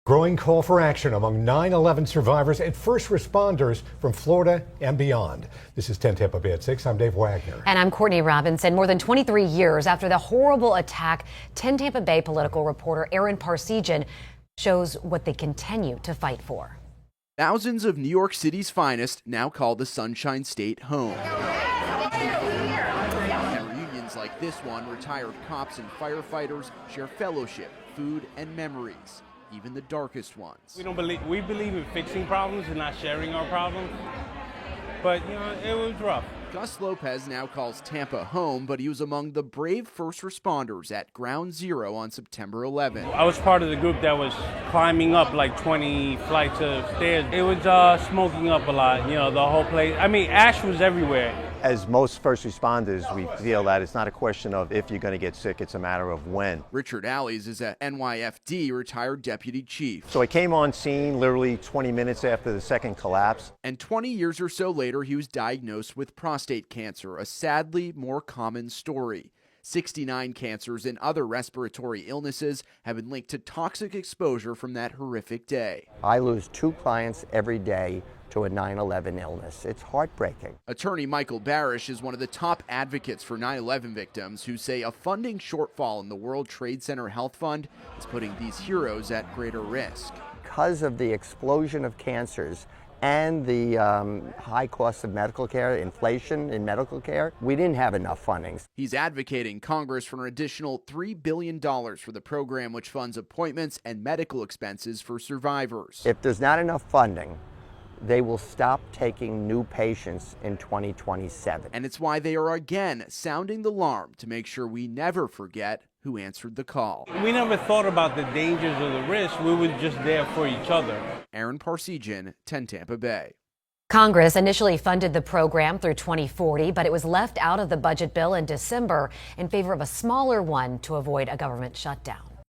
Growing call for action among 9/11 survivors and first responders from Florida and beyond. This is 10 Tampa Bay at 6. I'm Dave Wagner. And I'm Courtney Robinson. More than 23 years after the horrible attack, 10 Tampa Bay political reporter Aaron Parsegian shows what they continue to fight for. Thousands of New York City's finest now call the Sunshine State home. At reunions like this one, retired cops and firefighters share fellowship, food, and memories. Even the darkest ones. We believe in fixing problems and not sharing our problems. But, it was rough. Gus Lopez now calls Tampa home, but he was among the brave first responders at Ground Zero on September 11th. I was part of the group that was climbing up like 20 flights of stairs. It was smoking up a lot, the whole place. Ash was everywhere. As most first responders, we feel that it's not a question of if you're going to get sick, it's a matter of when. Richard Allies is a NYFD retired deputy chief. So I came on scene literally 20 minutes after the second collapse. And 20 years or so later, he was diagnosed with prostate cancer, a sadly more common story. 69 cancers and other respiratory illnesses have been linked to toxic exposure from that horrific day. I lose 2 clients every day to a 9/11 illness. It's heartbreaking. Attorney Michael Barish is one of the top advocates for 9/11 victims who say a funding shortfall in the World Trade Center Health Fund is putting these heroes at greater risk. Because of the explosion of cancers and the high cost of medical care, inflation in medical care, we didn't have enough funding. He's advocating Congress for an additional $3 billion for the program, which funds appointments and medical expenses for survivors. If there's not enough funding, they will stop taking new patients in 2027. And it's why they are again sounding the alarm to make sure we never forget who answered the call. We never thought about the dangers or the risks. We were just there for each other. Aaron Parsegian, 10 Tampa Bay. Congress initially funded the program through 2040, but it was left out of the budget bill in December in favor of a smaller one to avoid a government shutdown.